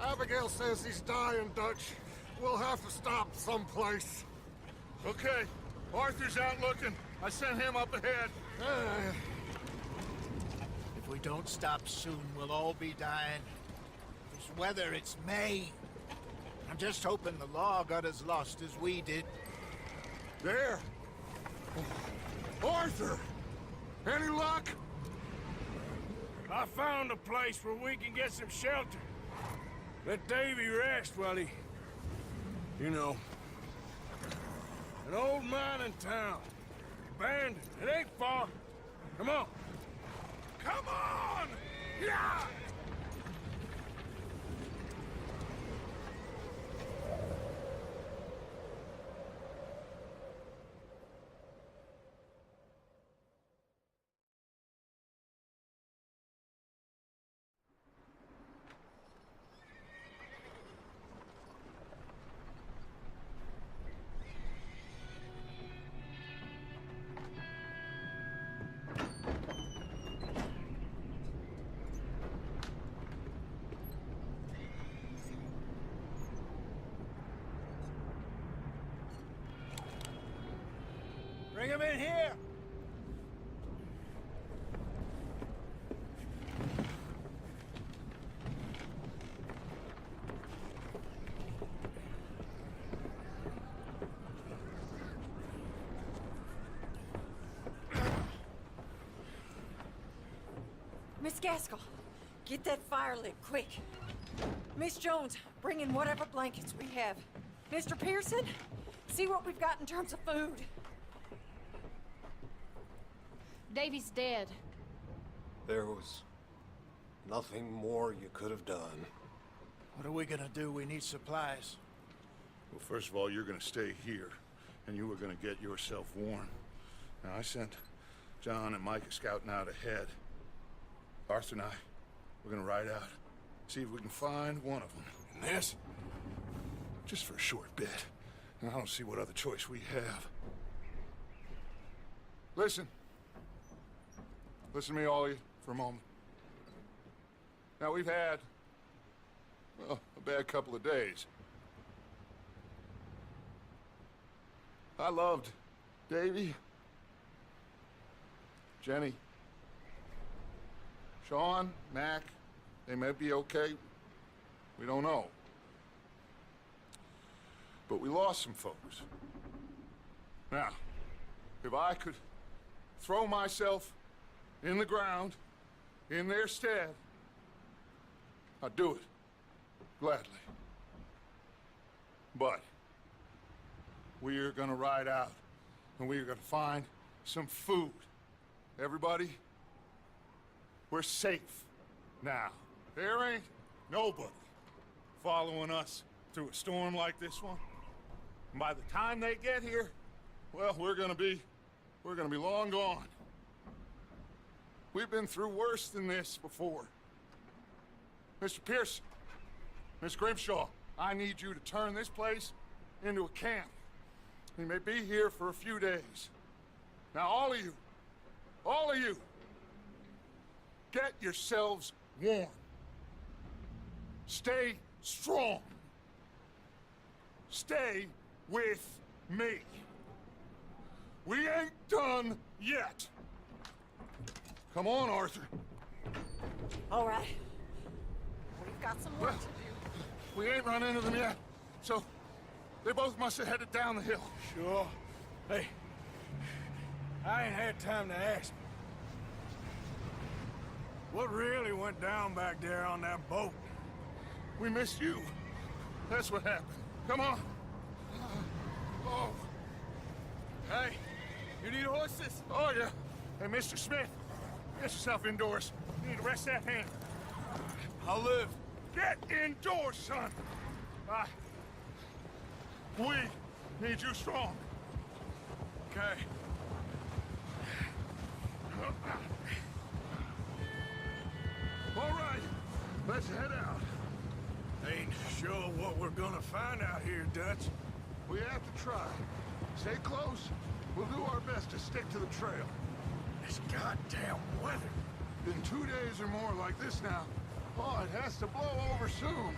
Abigail says he's dying, Dutch. We'll have to stop someplace. Okay. Arthur's out looking. I sent him up ahead. If we don't stop soon, we'll all be dying. This weather, it's May. I'm just hoping the law got as lost as we did. There! Arthur! Any luck? I found a place where we can get some shelter. Let Davy rest while he... You know. An old mining town. Abandoned. It ain't far. Come on. Come on! Yeah! Bring him in here! Miss Gaskell, get that fire lit, quick. Miss Jones, bring in whatever blankets we have. Mr. Pearson, see what we've got in terms of food. Davy's dead. There was nothing more you could have done. What are we gonna do? We need supplies. Well, first of all, you're gonna stay here, and you were gonna get yourself warm. Now, I sent John and Micah scouting out ahead. Arthur and I, we're gonna ride out, see if we can find one of them. And this, just for a short bit. And I don't see what other choice we have. Listen. Listen to me, all of you, for a moment. Now, we've had, well, a bad couple of days. I loved Davy, Jenny, Sean, Mac. They may be okay. We don't know. But we lost some folks. Now, if I could throw myself in the ground, in their stead, I'd do it, gladly. But we are gonna ride out, and we are gonna find some food. Everybody, we're safe now. There ain't nobody following us through a storm like this one. And by the time they get here, well, we're gonna be long gone. We've been through worse than this before. Mr. Pearson, Miss Grimshaw, I need you to turn this place into a camp. We may be here for a few days. Now, all of you, get yourselves warm. Stay strong. Stay with me. We ain't done yet. Come on, Arthur. All right. We've got some work to do. We ain't run into them yet, so they both must have headed down the hill. Sure. Hey, I ain't had time to ask. What really went down back there on that boat? We missed you. That's what happened. Come on. Oh. Hey, you need horses? Oh, yeah. Hey, Mr. Smith, get yourself indoors. You need to rest that hand. I'll live. Get indoors, son. We need you strong. Okay. All right, let's head out. Ain't sure what we're gonna find out here, Dutch. We have to try. Stay close. We'll do our best to stick to the trail. This goddamn weather. Been 2 days or more like this now. Oh, it has to blow over soon.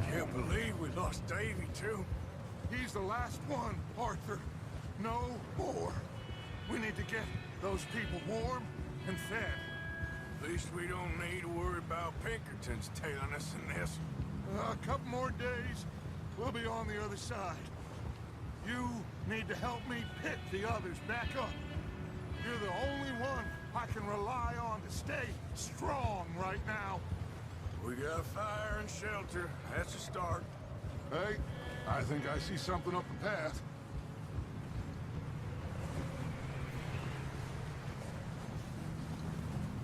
Can't believe we lost Davy, too. He's the last one, Arthur. No more. We need to get those people warm and fed. At least we don't need to worry about Pinkertons tailing us in this. A couple more days, we'll be on the other side. You need to help me pick the others back up. You're the only one I can rely on to stay strong right now. We got fire and shelter. That's a start. Hey, I think I see something up the path.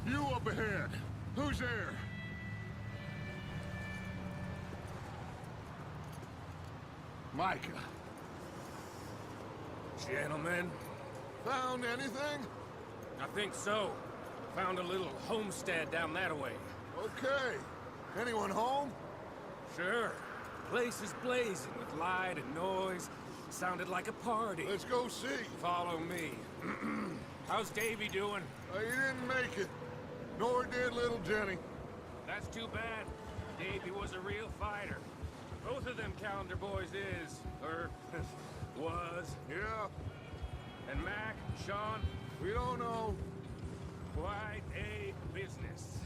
You up ahead. Who's there? Micah. Gentlemen, Found anything? I think so. Found a little homestead down that way. Okay. Anyone home? Sure. Place is blazing with light and noise. Sounded like a party. Let's go see. Follow me. How's Davy doing? He didn't make it. Nor did little Jenny. That's too bad. Davy was a real fighter. Both of them Calendar boys is, or was. Yeah, And Mac, Sean, we don't know. quite a business.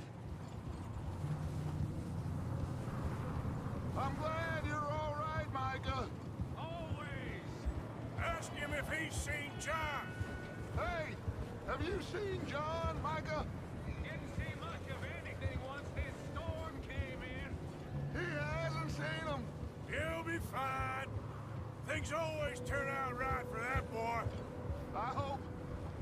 I'm glad you're all right, Micah. Always. Ask him if he's seen John. Hey, have you seen John, Micah? Didn't see much of anything once this storm came in. He hasn't seen him. He'll be fine. Things always turn out right for that boy. I hope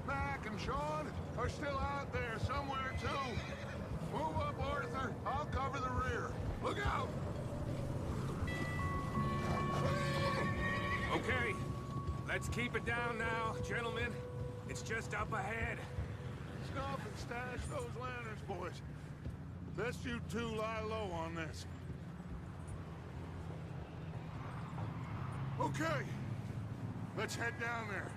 Mac and Sean are still out there somewhere, too. Move up, Arthur. I'll cover the rear. Look out! Okay, let's keep it down now, gentlemen. It's just up ahead. Snuff and stash those lanterns, boys. Best you two lie low on this. Okay, let's head down there.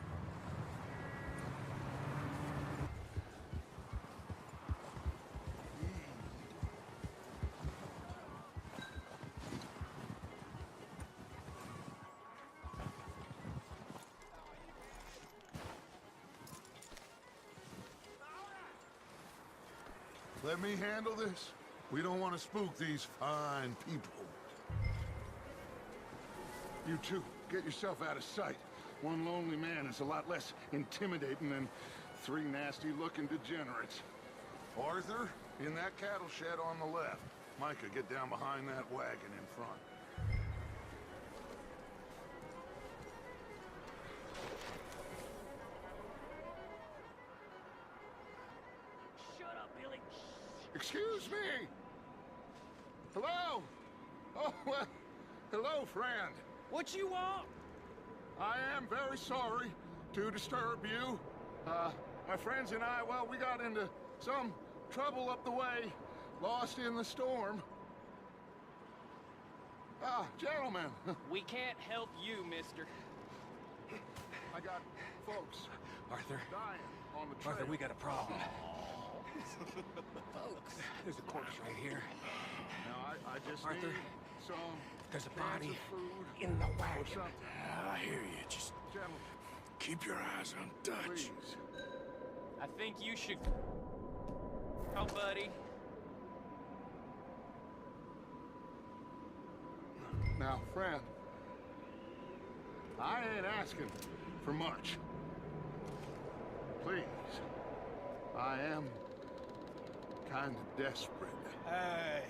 Let me handle this. We don't want to spook these fine people. You two, get yourself out of sight. One lonely man is a lot less intimidating than three nasty-looking degenerates. Arthur, in that cattle shed on the left. Micah, get down behind that wagon in front. Shut up, Billy. Excuse me! Hello? Oh, well, hello, friend. What you want? I am very sorry to disturb you. My friends and I, well, we got into some trouble up the way, lost in the storm. Gentlemen, We can't help you, mister. I got folks Arthur, dying on the trail. Arthur, we got a problem. Folks, there's a corpse right here. Now, I just Arthur, need some There's a cans body of food in the or wagon. something. I hear you. Just Gentlemen, keep your eyes on Dutch. please. I think you should... Oh, buddy. Now, friend, I ain't asking for much. Please, I am kind of desperate. Hey,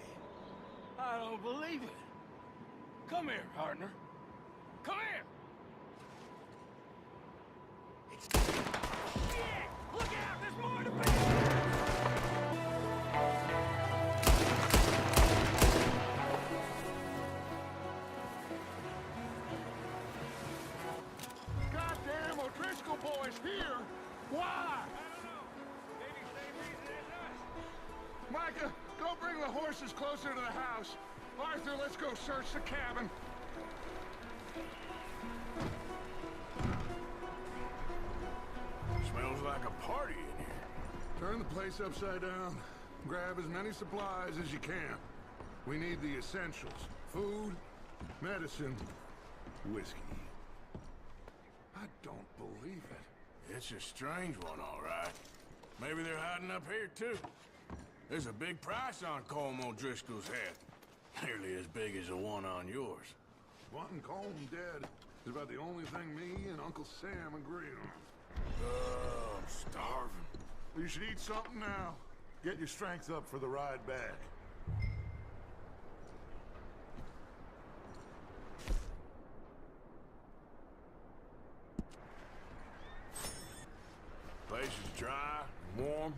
I don't believe it. Come here, partner. Come here. Shit! Look out! There's more to be. Goddamn O'Driscoll boys here! Why? Micah, go bring the horses closer to the house. Arthur, let's go search the cabin. Smells like a party in here. Turn the place upside down. Grab as many supplies as you can. We need the essentials. Food, medicine, whiskey. I don't believe it. It's a strange one, all right. Maybe they're hiding up here, too. There's a big price on Colm O'Driscoll's head. Nearly as big as the one on yours. Wanting Colm dead is about the only thing me and Uncle Sam agree on. Oh, I'm starving. You should eat something now. Get your strength up for the ride back. Place is dry and warm.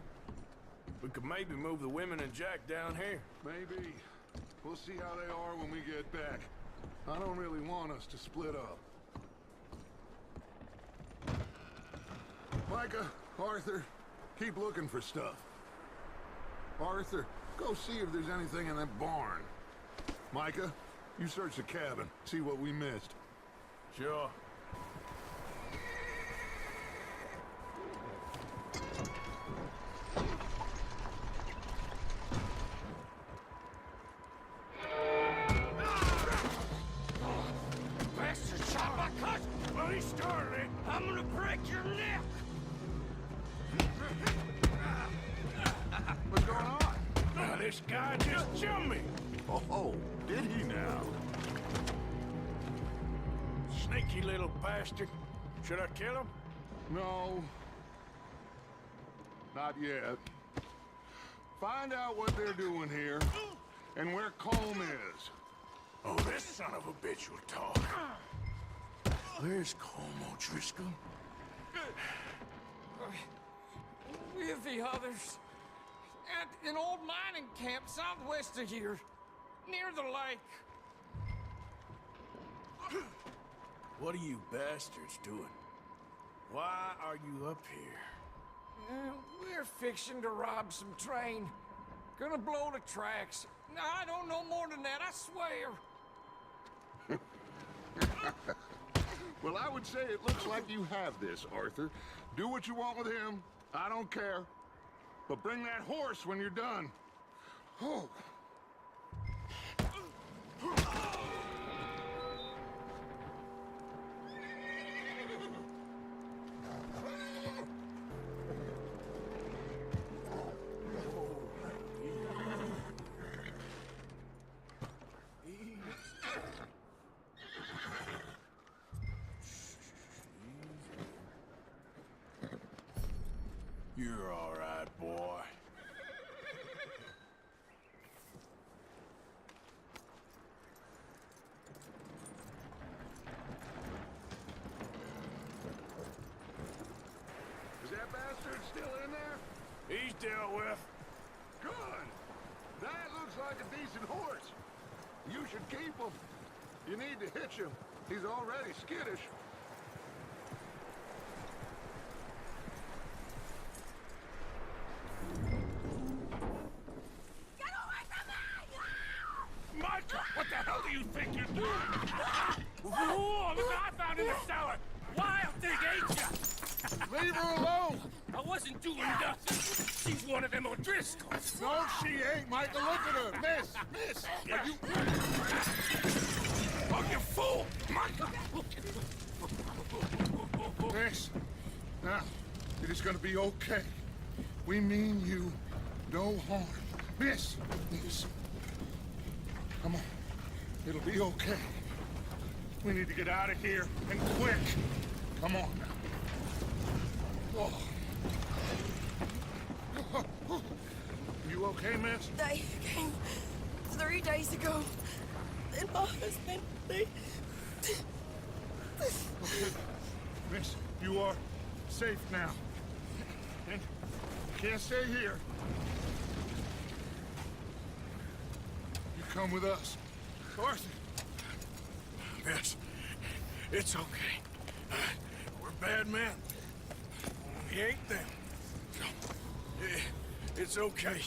We could maybe move the women and Jack down here. Maybe. We'll see how they are when we get back. I don't really want us to split up. Micah, Arthur, keep looking for stuff. Arthur, go see if there's anything in that barn. Micah, you search the cabin, see what we missed. Sure. Bastard shot my cousin! Well, he started it. I'm gonna break your neck! What's going on? This guy just jumped me. Oh, did he now? Sneaky little bastard. Should I kill him? No. Not yet. Find out what they're doing here, and where Colm is. Oh, this son of a bitch will talk. Where's Colm O'Driscoll? With the others. At an old mining camp southwest of here. Near the lake. What are you bastards doing? Why are you up here? We're fixing to rob some train. Gonna blow the tracks. No, I don't know more than that, I swear. Well, I would say it looks like you have this, Arthur. Do what you want with him. I don't care. But bring that horse when you're done. Oh. You're all right, boy. Is that bastard still in there? He's dealt with. Good. That looks like a decent horse. You should keep him. You need to hitch him. He's already skittish. Micah, what the hell do you think you're doing? Whoa, look what I found in the cellar! Wild thing, ain't ya? Leave her alone! I wasn't doing nothing. She's one of them O'Driscolls. No, she ain't, Micah. Look at her. Miss, are you... Oh, you fool! Micah! Miss, now, it is gonna be okay. We mean you no harm. Miss. Come on. It'll be okay. We need to get out of here, and quick. Come on now. Oh. You okay, miss? They came 3 days ago. And my husband, they... Miss, you are safe now. And you can't stay here. You come with us. Arthur. Miss, it's okay. We're bad men. We ain't them. It's okay.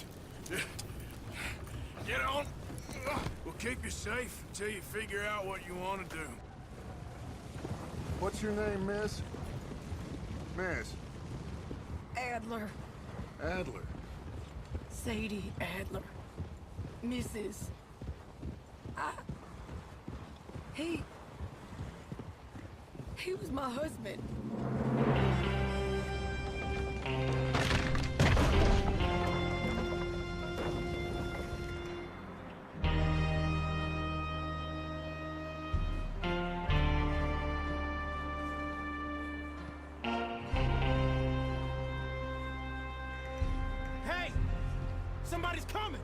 Get on. We'll keep you safe until you figure out what you want to do. What's your name, miss? Miss. Adler. Adler. Sadie Adler. Mrs. He was my husband. Hey! Somebody's coming!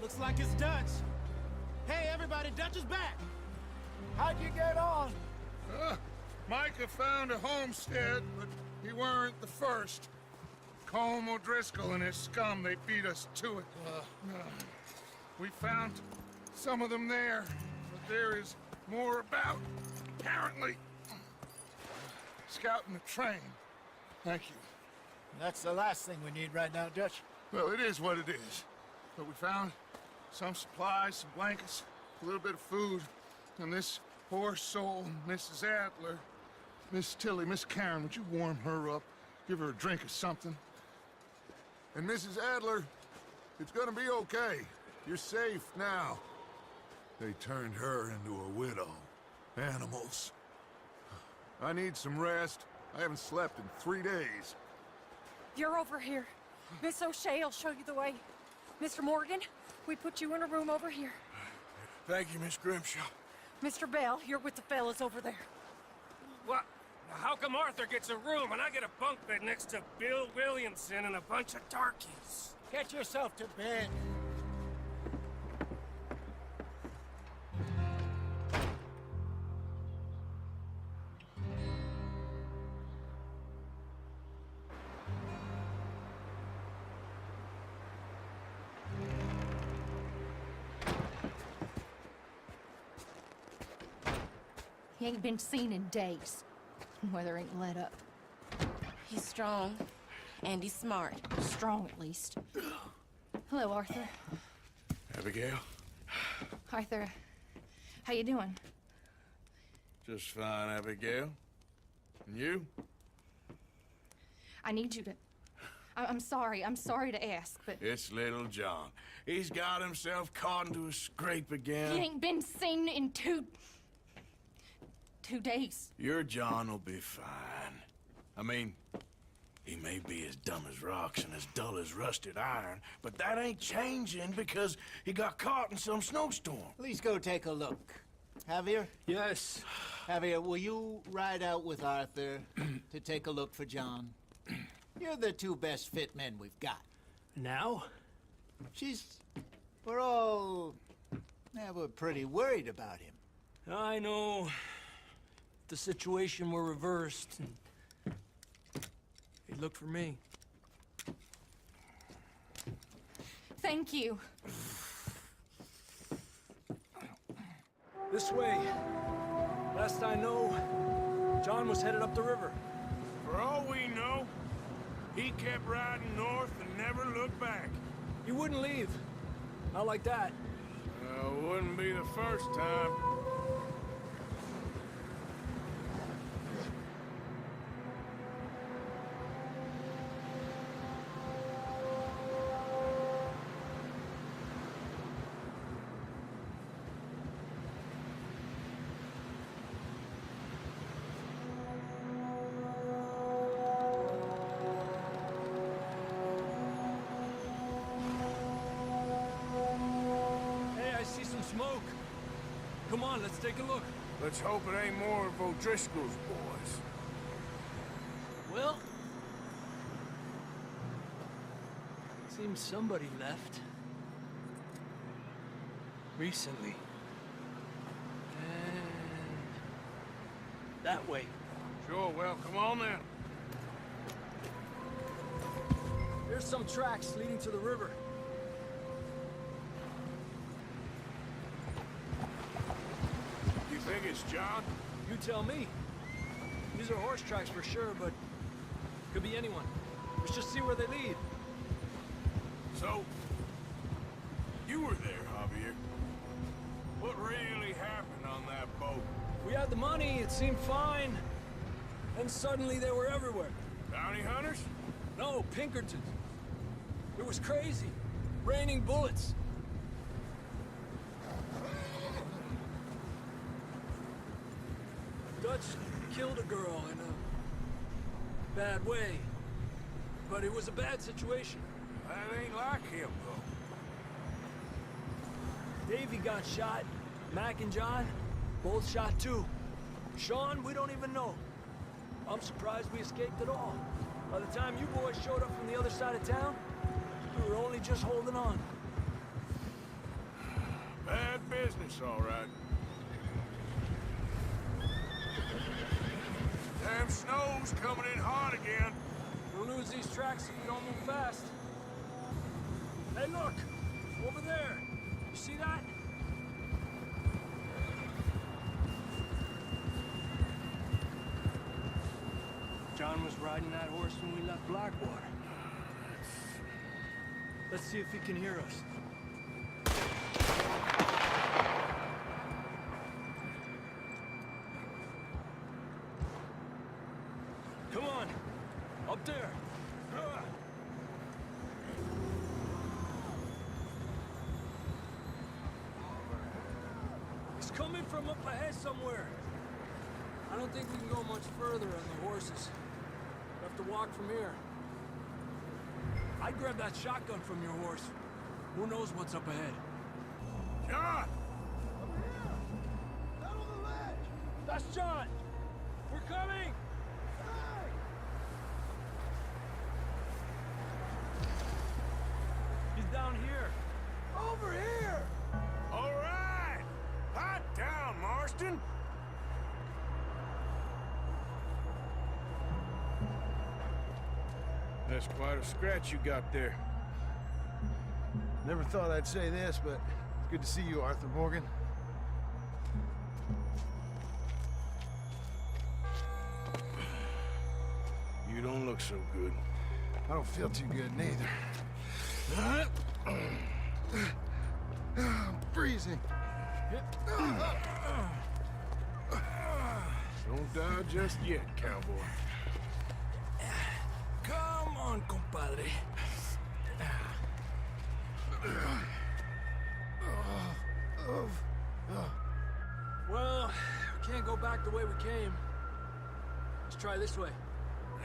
Looks like it's Dutch. Hey, everybody, Dutch is back! How'd you get on? Micah found a homestead, but he weren't the first. Colm O'Driscoll and his scum, they beat us to it. We found some of them there, but there is more about, apparently. Scouting the train. Thank you. That's the last thing we need right now, Dutch. Well, it is what it is. But we found some supplies, some blankets, a little bit of food, and this poor soul, Mrs. Adler. Miss Tilly, Miss Karen, would you warm her up? Give her a drink or something? And Mrs. Adler, it's gonna be okay. You're safe now. They turned her into a widow. Animals. I need some rest. I haven't slept in 3 days. You're over here. Miss O'Shea will show you the way. Mr. Morgan, we put you in a room over here. Thank you, Miss Grimshaw. Mr. Bell, you're with the fellas over there. What? How come Arthur gets a room and I get a bunk bed next to Bill Williamson and a bunch of darkies? Get yourself to bed. He ain't been seen in days. Weather ain't let up. He's strong, and he's smart. Strong, at least. Hello, Arthur. Abigail? Arthur, how you doing? Just fine, Abigail. And you? I need you to... I'm sorry to ask, but... It's little John. He's got himself caught into a scrape again. He ain't been seen in 2 days. Your John will be fine. I mean, he may be as dumb as rocks and as dull as rusted iron, but that ain't changing because he got caught in some snowstorm. Please go take a look. Javier? Yes. Javier, will you ride out with Arthur to take a look for John? You're the 2 best fit men we've got. Now? We're all... Yeah, we're pretty worried about him. I know. If the situation were reversed, and he'd look for me. Thank you. This way. Last I know, John was headed up the river. For all we know, he kept riding north and never looked back. He wouldn't leave. Not like that. Wouldn't be the first time. Smoke. Come on, let's take a look. Let's hope it ain't more of O'Driscoll's boys. Well, seems somebody left. Recently. And that way. Sure, well, come on then. There's some tracks leading to the river. You think it's John? You tell me. These are horse tracks for sure, but could be anyone. Let's just see where they lead. So, you were there, Javier. What really happened on that boat? We had the money, it seemed fine. Then suddenly they were everywhere. Bounty hunters? No, Pinkertons. It was crazy. Raining bullets. much killed a girl in a bad way. But it was a bad situation. That ain't like him, though. Davey got shot. Mac and John, both shot too. Sean, we don't even know. I'm surprised we escaped at all. By the time you boys showed up from the other side of town, we were only just holding on. Bad business, all right. Damn snow's coming in hot again. We'll lose these tracks if we don't move fast. Hey, look! Over there! You see that? John was riding that horse when we left Blackwater. Let's see if he can hear us. Come on! Up there! He's coming from up ahead somewhere. I don't think we can go much further on the horses. We have to walk from here. I'd grab that shotgun from your horse. Who knows what's up ahead? John! That's John! We're coming! He's down here. Over here! All right! Hot down, Marston! That's quite a scratch you got there. Never thought I'd say this, but it's good to see you, Arthur Morgan. You don't look so good. I don't feel too good, neither. I'm freezing. Don't die just yet, cowboy. Come on, compadre. Well, we can't go back the way we came. Let's try this way.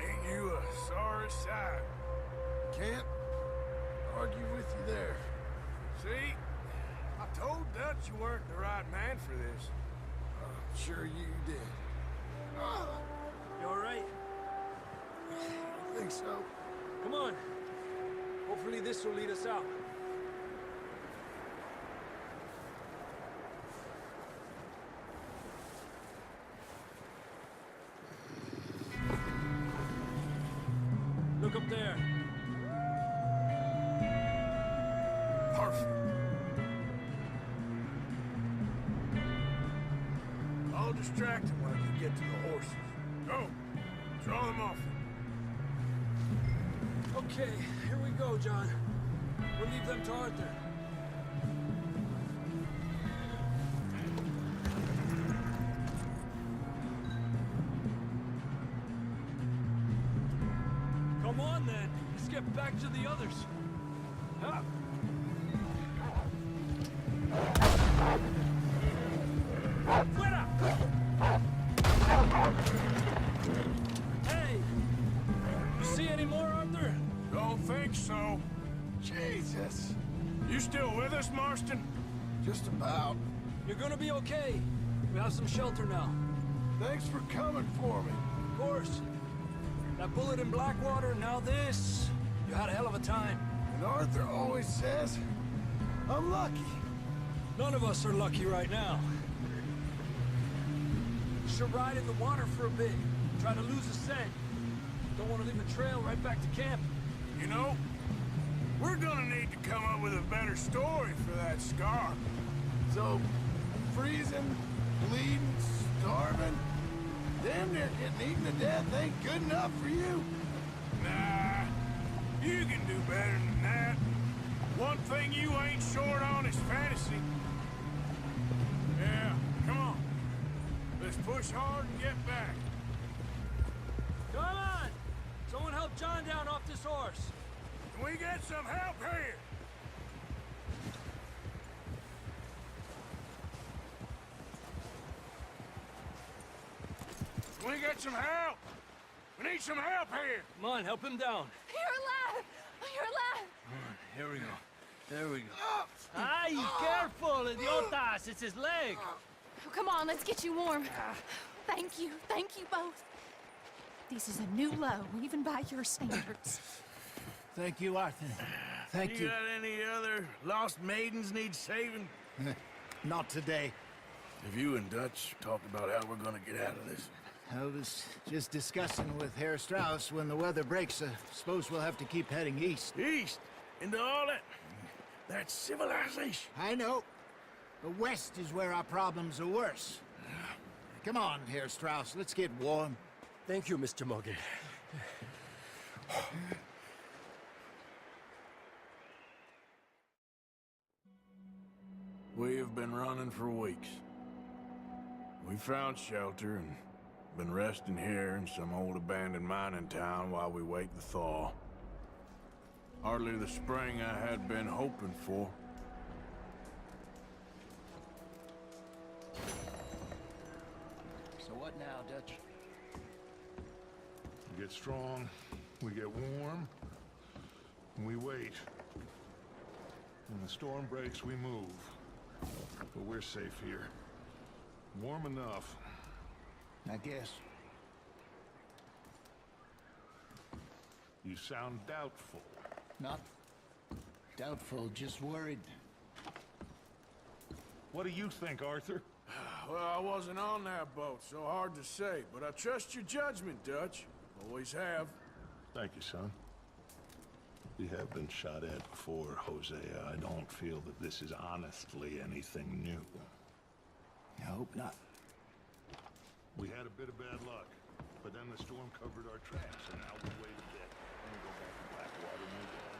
Ain't you a sorry sight? Can't argue with you there. See? I told Dutch you weren't the right man for this. Sure you did. You all right? I think so. Come on. Hopefully this will lead us out. Look up there. Perfect. I'll distract him when I can get to the horses. Go. Draw them off. Okay, here we go, John. We'll leave them to Arthur. Come on, then. Let's get back to the others. Huh? Fuera! Hey! You see any more, Arthur? Don't think so. Jesus. You still with us, Marston? Just about. You're gonna be okay. We have some shelter now. Thanks for coming for me. Of course. That bullet in Blackwater, now this. You had a hell of a time. And Arthur always says, I'm lucky. None of us are lucky right now. Should ride in the water for a bit. Try to lose a scent. Don't want to leave a trail right back to camp. You know, we're gonna need to come up with a better story for that scar. So, freezing, bleeding, starving, damn near getting eaten to death ain't good enough for you? Nah, you can do better than that. One thing you ain't short on is fantasy. Yeah, come on. Let's push hard and get back. Come on! Someone help John down off this horse. Can we get some help here? We get some help! We need some help here! Come on, help him down. You're alive! You're alive! Here we go. There we go. Ay, careful, idiotas! It's his leg. Oh, come on, let's get you warm. Thank you both. This is a new low, even by your standards. Thank you, Arthur. Thank you. You got any other lost maidens need saving? Not today. Have you and Dutch talked about how we're gonna get out of this? I was just discussing with Herr Strauss when the weather breaks. Suppose we'll have to keep heading east. East? Into all that... That's civilization. I know. The west is where our problems are worse. Come on, Herr Strauss, let's get warm. Thank you, Mr. Morgan. We have been running for weeks. We found shelter and been resting here in some old abandoned mining town while we wait the thaw. Hardly the spring I had been hoping for. So what now, Dutch? We get strong, we get warm, and we wait. When the storm breaks, we move. But we're safe here. Warm enough. I guess. You sound doubtful. Not doubtful, just worried. What do you think, Arthur? Well, I wasn't on that boat, so hard to say, but I trust your judgment, Dutch. Always have. Thank you, son. We have been shot at before, Hosea. I don't feel that this is honestly anything new. I hope not. We had a bit of bad luck, but then the storm covered our tracks, and now we wait a bit, and we go back to Blackwater and move on.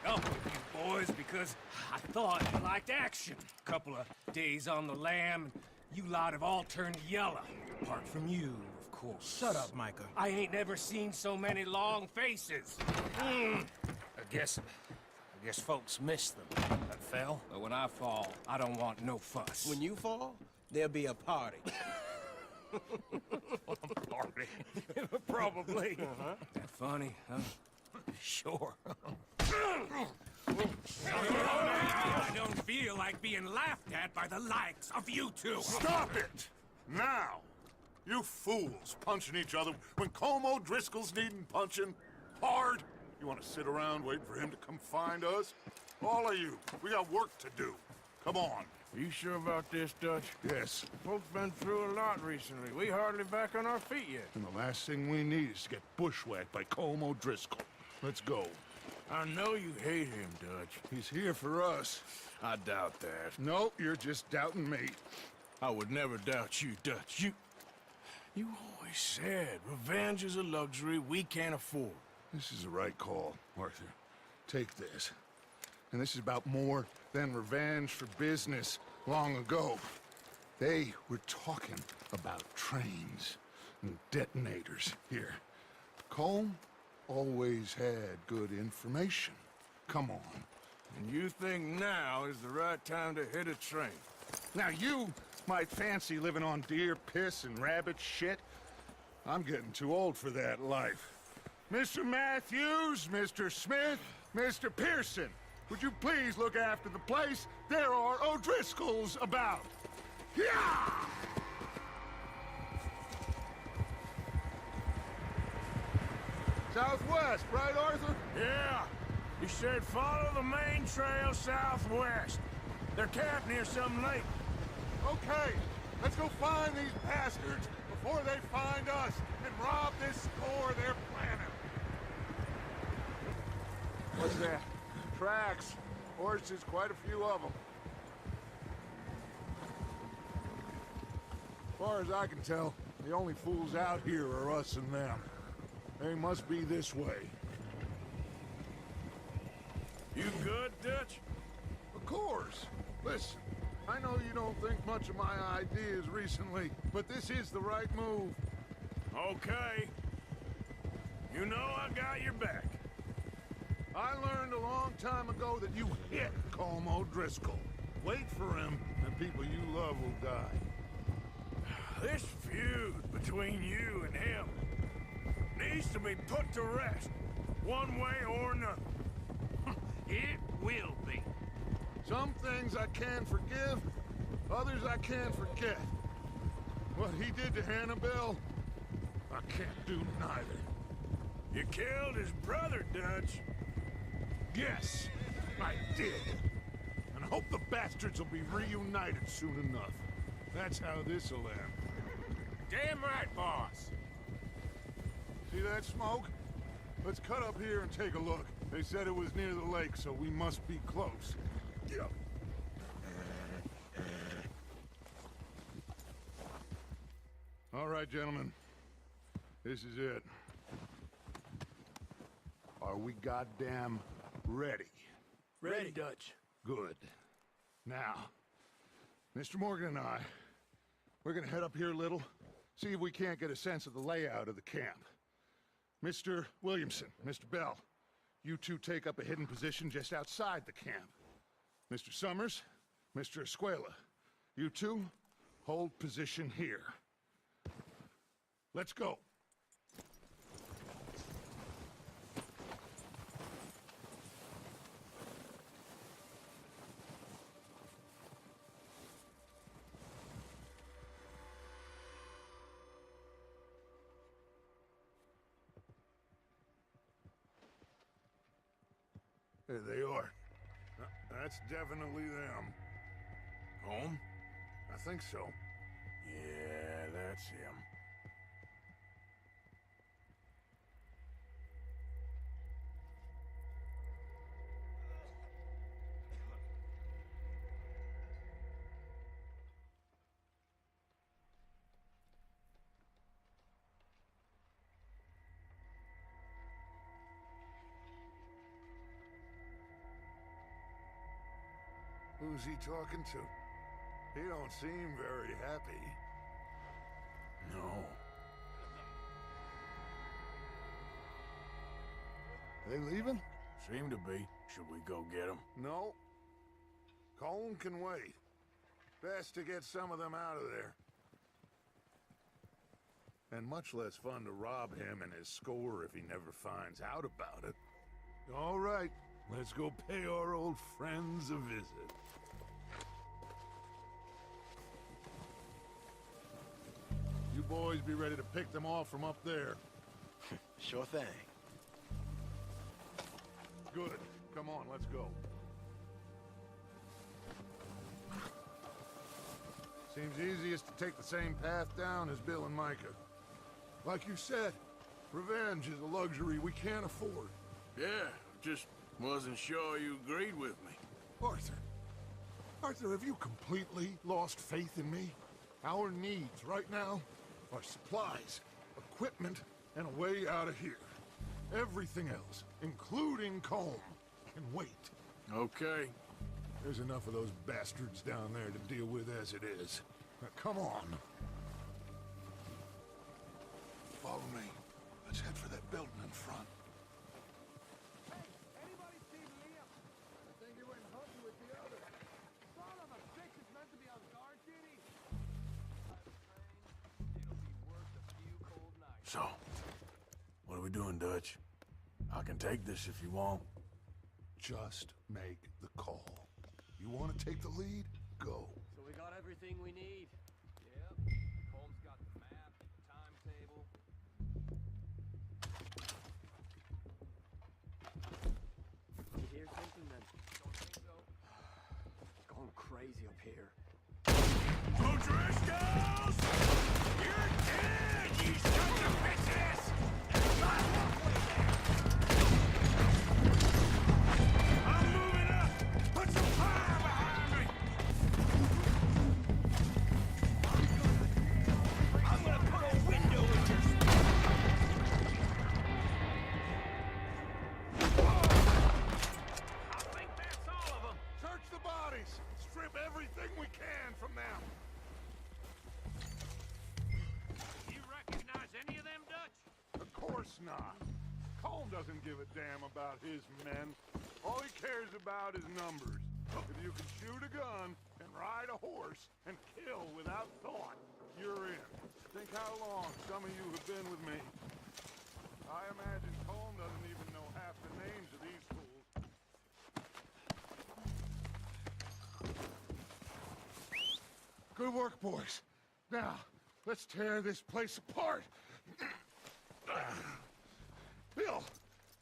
Up with you boys because I thought you liked action. Couple of days on the lam, you lot have all turned yellow. Apart from you, of course. Shut up, Micah. I ain't never seen so many long faces. I guess folks miss them. I fell, but when I fall, I don't want no fuss. When you fall, there'll be a party. Party? Probably. That funny, huh? Sure. I don't feel like being laughed at by the likes of you two. Stop it! Now! You fools punching each other when Colm O'Driscoll's needing punching hard. You want to sit around waiting for him to come find us? All of you, we got work to do. Come on. Are you sure about this, Dutch? Yes. Folks been through a lot recently. We hardly back on our feet yet. And the last thing we need is to get bushwhacked by Colm O'Driscoll. Let's go. I know you hate him, Dutch. He's here for us. I doubt that. No, you're just doubting me. I would never doubt you, Dutch. You always said revenge is a luxury we can't afford. This is the right call, Arthur. Take this. And this is about more than revenge for business long ago. They were talking about trains and detonators here. Colm always had good information. Come on. And you think now is the right time to hit a train? Now you might fancy living on deer piss and rabbit shit. I'm getting too old for that life. Mr. Matthews, Mr. Smith, Mr. Pearson, would you please look after the place? There are O'Driscolls about. Yeah! Southwest, right, Arthur? Yeah. He said follow the main trail southwest. They're camped near some lake. Okay, let's go find these bastards before they find us and rob this store they're planning. What's that? Tracks. Horses, quite a few of them. As far as I can tell, the only fools out here are us and them. They must be this way. You good, Dutch? Of course. Listen, I know you don't think much of my ideas recently, but this is the right move. Okay. You know I got your back. I learned a long time ago that you hit Colm O'Driscoll. Wait for him, and people you love will die. This feud between you and him needs to be put to rest, one way or another. It will be. Some things I can forgive, others I can't forget. What he did to Annabelle, I can't do neither. You killed his brother, Dutch. Yes, I did. And I hope the bastards will be reunited soon enough. That's how this'll end. Damn right, boss. See that smoke? Let's cut up here and take a look. They said it was near the lake, so we must be close. Yeah. All right, gentlemen. This is it. Are we goddamn ready? Ready, Dutch. Good. Now, Mr. Morgan and I, we're gonna head up here a little, see if we can't get a sense of the layout of the camp. Mr. Williamson, Mr. Bell, you two take up a hidden position just outside the camp. Mr. Summers, Mr. Escuela, you two hold position here. Let's go. There they are. That's definitely them. Home? I think so. Yeah, that's him. Who's he talking to? He don't seem very happy. No. They leaving? Seem to be. Should we go get him? No. Colm can wait. Best to get some of them out of there. And much less fun to rob him and his score if he never finds out about it. All right, let's go pay our old friends a visit. You boys be ready to pick them off from up there. Sure thing. Good. Come on, let's go. Seems easiest to take the same path down as Bill and Micah. Like you said, revenge is a luxury we can't afford. Yeah, just wasn't sure you agreed with me. Arthur. Arthur, have you completely lost faith in me? Our needs right now are supplies, equipment, and a way out of here. Everything else, including Colm, can wait. Okay. There's enough of those bastards down there to deal with as it is. Now, come on. Follow me. Let's head for that building in front. Hey, anybody see Liam? I think he went hunting with the others. Son of a bitch is meant to be on guard duty. It'll be worth a few cold nights. So, what are we doing, Dutch? I can take this if you want. Just make the call. You want to take the lead? Go. So we got everything we need. Yep. Colm's got the map, timetable. You hear something then? Don't think so. It's going crazy up here. O'Driscolls! You're dead, you sons of bitches! I'm moving up! Put some fire behind me! I'm gonna put a window in your I think that's all of them! Search the bodies! Strip everything we can from them! You recognize any of them, Dutch? Of course not. Colm doesn't give a damn about his men. All he cares about is numbers. If you can shoot a gun and ride a horse and kill without thought, you're in. Think how long some of you have been with me. I imagine Colm doesn't even know half the names of these fools. Good work, boys. Now, let's tear this place apart. Bill,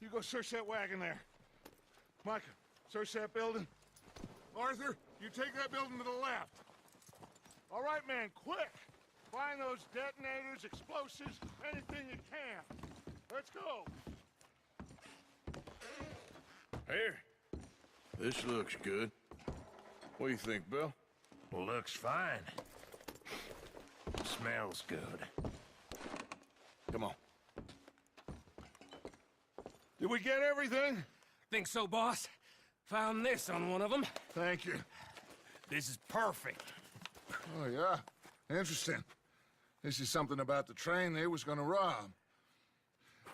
you go search that wagon there. Micah, search that building. Arthur, you take that building to the left. All right, man, quick! Find those detonators, explosives, anything you can. Let's go. Here. This looks good. What do you think, Bill? Looks fine. Smells good. Come on. Did we get everything? Think so, boss? Found this on one of them. Thank you. This is perfect. Oh, yeah? Interesting. This is something about the train they was gonna rob.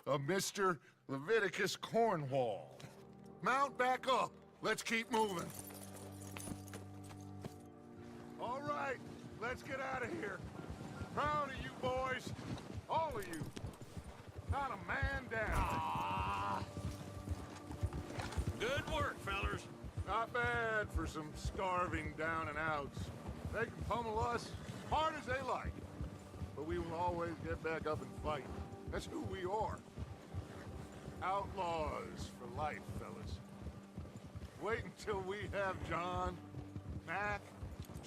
Of Mr. Leviticus Cornwall. Mount back up. Let's keep moving. All right, let's get out of here. Proud of you boys. All of you. Not a man down. Good work, fellers. Not bad for some starving down and outs. They can pummel us as hard as they like. But we will always get back up and fight. That's who we are. Outlaws for life, fellas. Wait until we have John, Mac,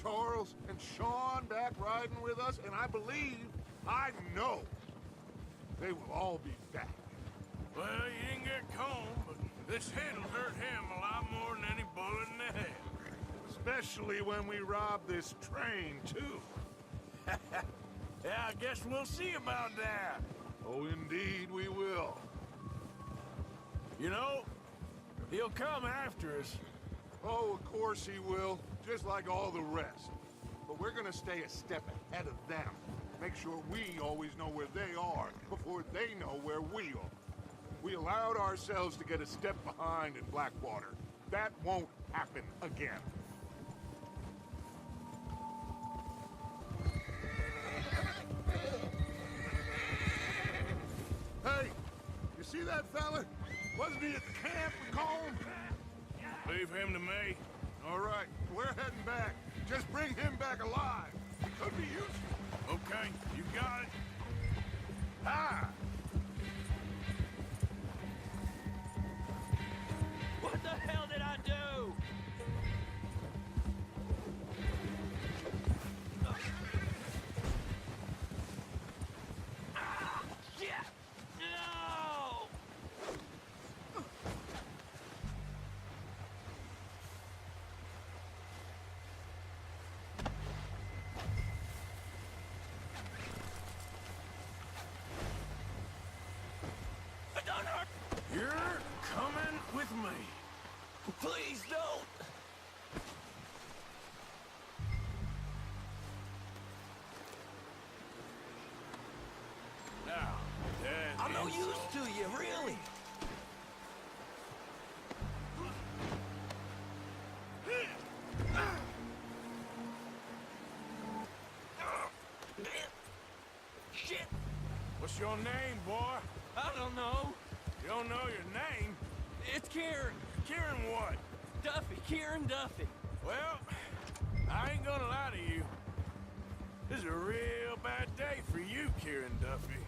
Charles, and Sean back riding with us, and I know, they will all be back. Well, you didn't get Colm, but this hit'll hurt him a lot more than any bullet in the head. Especially when we rob this train, too. Yeah, I guess we'll see about that. Oh, indeed we will. You know, he'll come after us. Oh, of course he will, just like all the rest. But we're gonna stay a step ahead of them. Make sure we always know where they are before they know where we are. We allowed ourselves to get a step behind in Blackwater. That won't happen again. Hey, you see that fella? Wasn't he at the camp with Colm? Leave him to me. All right, we're heading back. Just bring him back alive. He could be useful. Okay, you got it. Ah! What the hell did I do? Ah! Shit! No! Don't hurt! You're coming with me. Please don't! Now, that I'm no is use to you, really. Shit! What's your name, boy? I don't know. You don't know your name? It's Kieran. Kieran what? Duffy. Kieran Duffy. Well, I ain't gonna lie to you. This is a real bad day for you, Kieran Duffy.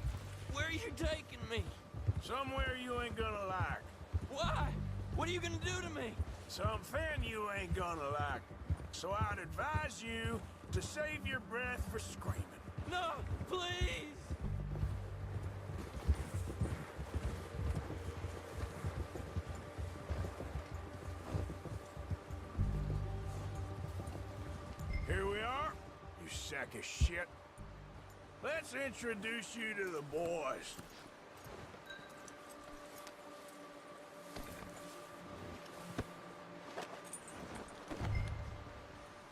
Where are you taking me? Somewhere you ain't gonna like. Why? What are you gonna do to me? Something you ain't gonna like. So I'd advise you to save your breath for screaming. No, please! Here we are, you sack of shit. Let's introduce you to the boys.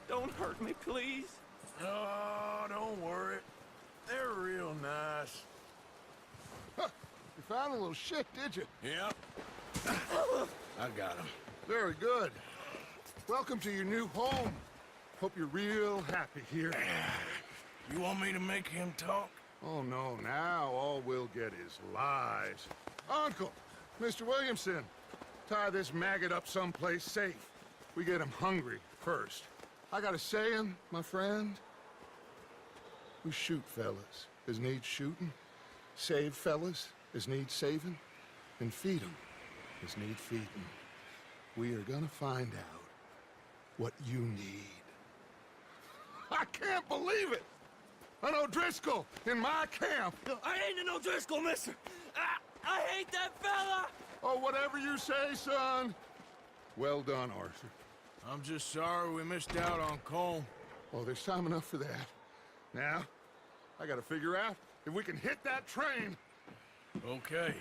Don't hurt me, please. Oh, don't worry. They're real nice. Huh. You found a little shit, did you? Yep. I got him. Very good. Welcome to your new home. Hope you're real happy here. You want me to make him talk? Oh, no, now all we'll get is lies. Uncle, Mr. Williamson, tie this maggot up someplace safe. We get him hungry first. I got a saying, my friend. We shoot fellas as need shooting, save fellas as need saving, and feed 'em as need feeding. We are gonna find out what you need. I can't believe it! An O'Driscoll in my camp! I ain't an O'Driscoll, mister! I hate that fella! Oh, whatever you say, son. Well done, Arthur. I'm just sorry we missed out on Colm. Oh, there's time enough for that. Now, I gotta figure out if we can hit that train. Okay.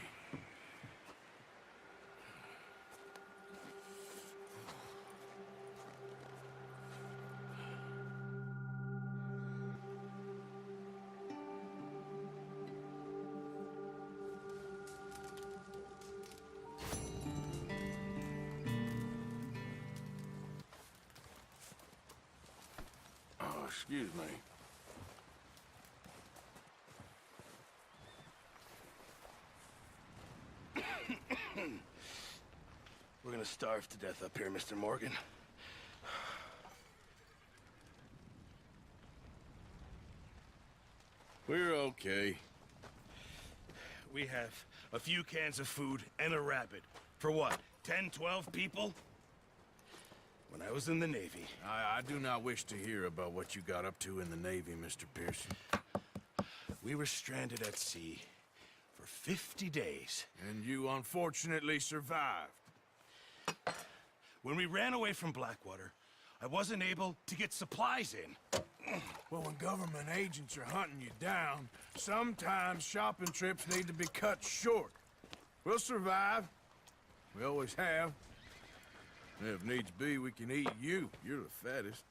Oh, excuse me. We're gonna starve to death up here, Mr. Morgan. We're okay. We have a few cans of food and a rabbit. For what, 10, 12 people? When I was in the Navy... I do not wish to hear about what you got up to in the Navy, Mr. Pearson. We were stranded at sea for 50 days. And you unfortunately survived. When we ran away from Blackwater, I wasn't able to get supplies in. Well, when government agents are hunting you down, sometimes shopping trips need to be cut short. We'll survive. We always have. And if needs be, we can eat you. You're the fattest.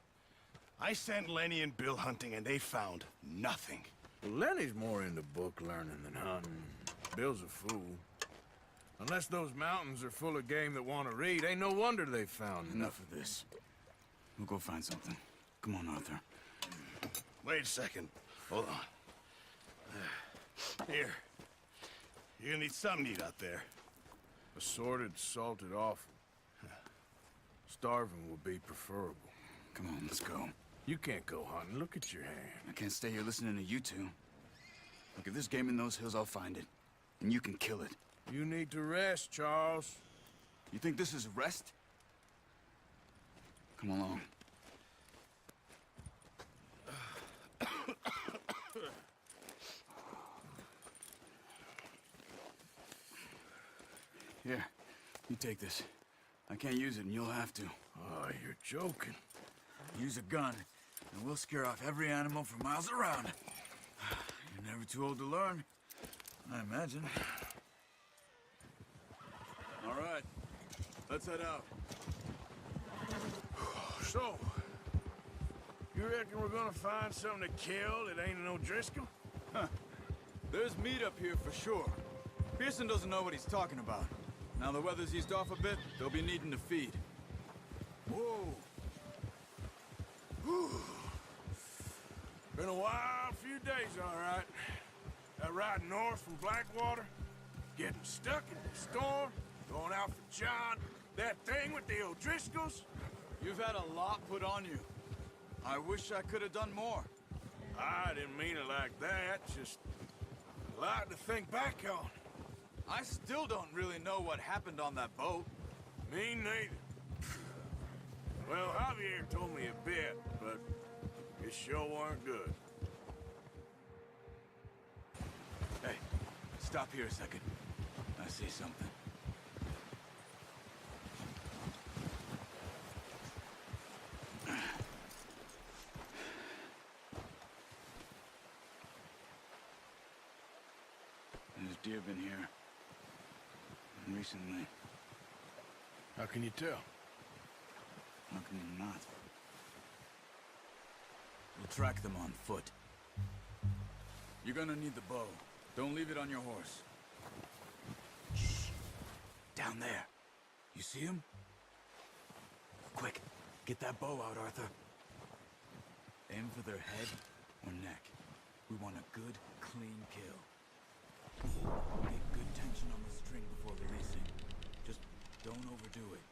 I sent Lenny and Bill hunting, and they found nothing. Well, Lenny's more into book learning than hunting. Bill's a fool. Unless those mountains are full of game that want to read, ain't no wonder they found Enough of this. We'll go find something. Come on, Arthur. Wait a second. Hold on. Here. You're gonna need something to eat out there. Assorted, salted offal. Starving will be preferable. Come on, let's go. You can't go hunting. Look at your hand. I can't stay here listening to you two. Look, if there's game in those hills, I'll find it. And you can kill it. You need to rest, Charles. You think this is rest? Come along. Here, you take this. I can't use it, and you'll have to. Oh, you're joking. Use a gun, and we'll scare off every animal for miles around. You're never too old to learn, I imagine. All right, let's head out. So, you reckon we're gonna find something to kill that ain't an O'Driscoll? Huh. There's meat up here for sure. Pearson doesn't know what he's talking about. Now the weather's eased off a bit, they'll be needing to feed. Whoa. Whew. Been a wild few days, all right. That ride north from Blackwater, getting stuck in the storm, going out for John, that thing with the O'Driscolls. You've had a lot put on you. I wish I could have done more. I didn't mean it like that, just a lot to think back on. I still don't really know what happened on that boat. Me neither. Well, Javier told me a bit, but it sure weren't good. Hey, stop here a second. I see something. There's deer been here. Recently. How can you tell? How can you not? We'll track them on foot. You're gonna need the bow. Don't leave it on your horse. Down there. You see him? Quick, get that bow out, Arthur. Aim for their head or neck. We want a good, clean kill. Get good tension on the string before releasing. Just don't overdo it.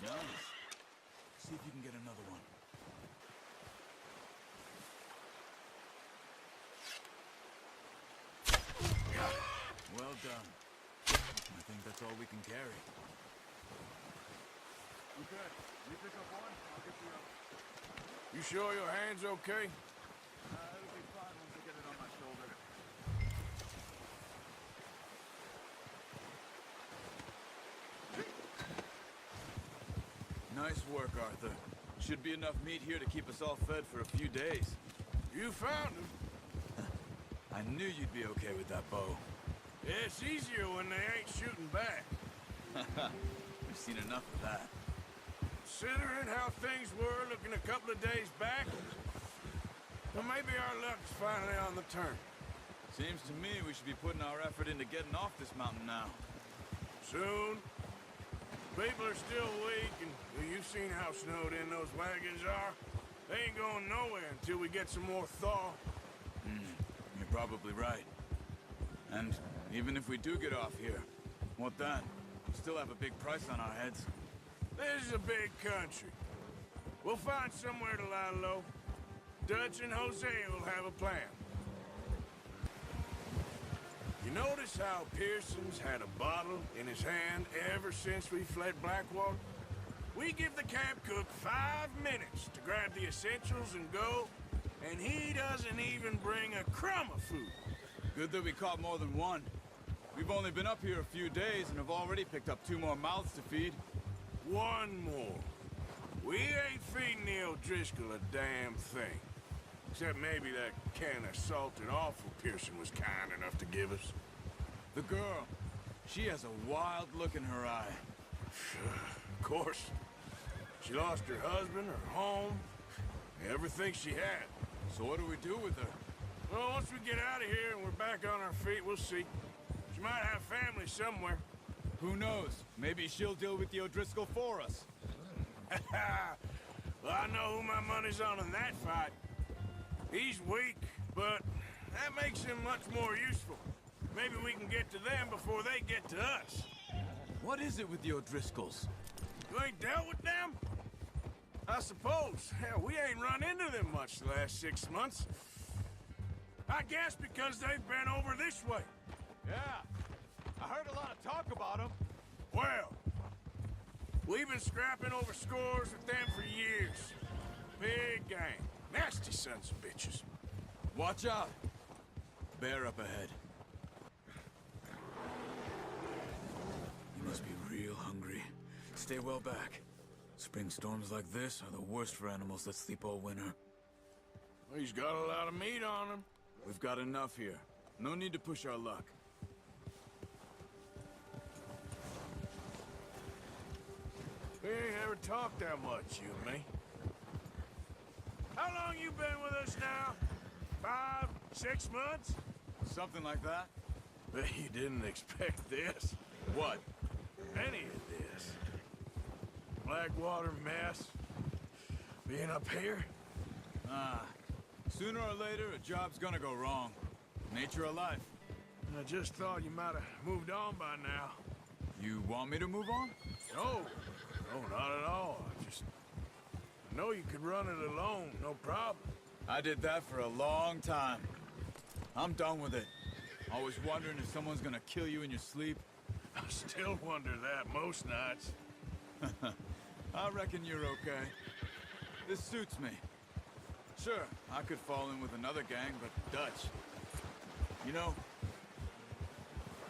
Nice. See if you can get another one. Well done. I think that's all we can carry. Okay, you pick up one, I'll get the other. You sure your hand's okay? It'll be fine once I get it on my shoulder. Nice work, Arthur. Should be enough meat here to keep us all fed for a few days. You found him. I knew you'd be okay with that bow. Yeah, it's easier when they ain't shooting back. We've seen enough of that. Considering how things were looking a couple of days back, well, maybe our luck's finally on the turn. Seems to me we should be putting our effort into getting off this mountain now. Soon. People are still weak, and well, you've seen how snowed in those wagons are. They ain't going nowhere until we get some more thaw. You're probably right. And even if we do get off here, what then? We still have a big price on our heads. This is a big country. We'll find somewhere to lie low. Dutch and Hosea will have a plan. You notice how Pearson's had a bottle in his hand ever since we fled Blackwater? We give the camp cook 5 minutes to grab the essentials and go, and he doesn't even bring a crumb of food. Good that we caught more than one. We've only been up here a few days and have already picked up 2 more mouths to feed. One more. We ain't feeding the O'Driscoll a damn thing. Except maybe that can of salted offal Pearson was kind enough to give us. The girl. She has a wild look in her eye. Of course. She lost her husband, her home, everything she had. So what do we do with her? Well, once we get out of here and we're back on our feet, we'll see. She might have family somewhere. Who knows? Maybe she'll deal with the O'Driscoll for us. Well, I know who my money's on in that fight. He's weak, but that makes him much more useful. Maybe we can get to them before they get to us. What is it with the O'Driscolls? You ain't dealt with them? I suppose. Hell, we ain't run into them much the last 6 months. I guess because they've been over this way. Yeah. I heard a lot of talk about them. Well, we've been scrapping over scores with them for years. Big gang. Nasty sons of bitches. Watch out. Bear up ahead. You must be real hungry. Stay well back. Spring storms like this are the worst for animals that sleep all winter. Well, he's got a lot of meat on him. We've got enough here. No need to push our luck. We ain't ever talked that much, you and me. How long you been with us now? 5, 6 months? Something like that. Bet you didn't expect this. What? Any of this. Blackwater mess. Being up here? Sooner or later, a job's gonna go wrong. Nature of life. I just thought you might have moved on by now. You want me to move on? No. No, not at all. I know you could run it alone, no problem. I did that for a long time. I'm done with it. Always wondering if someone's gonna kill you in your sleep. I still wonder that most nights. I reckon you're okay. This suits me. Sure, I could fall in with another gang, but Dutch... You know,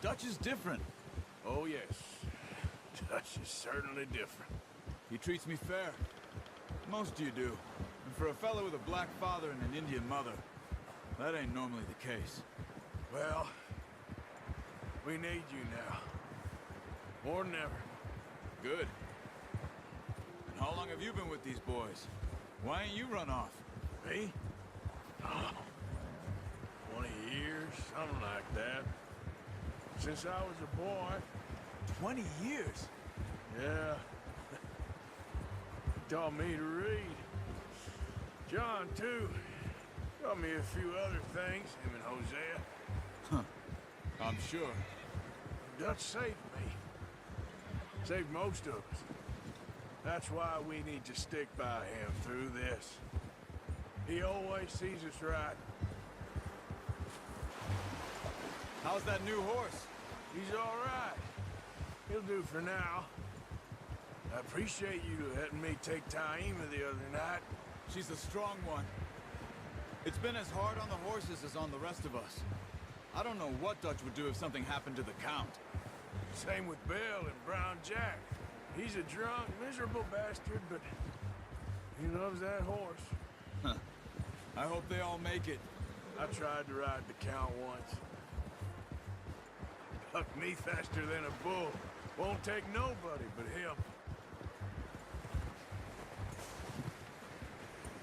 Dutch is different. Oh, yes. Dutch is certainly different. He treats me fair. Most of you do. And for a fellow with a black father and an Indian mother, that ain't normally the case. Well, we need you now. More than ever. Good. And how long have you been with these boys? Why ain't you run off? Me? Oh, 20 years. Something like that. Since I was a boy. 20 years? Yeah. Taught me to read. John, too. Taught me a few other things, him and Hosea. Huh. I'm sure. Dutch saved me. Saved most of us. That's why we need to stick by him through this. He always sees us right. How's that new horse? He's all right. He'll do for now. I appreciate you letting me take Taima the other night. She's a strong one. It's been as hard on the horses as on the rest of us. I don't know what Dutch would do if something happened to the Count. Same with Bill and Brown Jack. He's a drunk, miserable bastard, but he loves that horse. Huh. I hope they all make it. I tried to ride the Count once. Bucked me faster than a bull. Won't take nobody but him.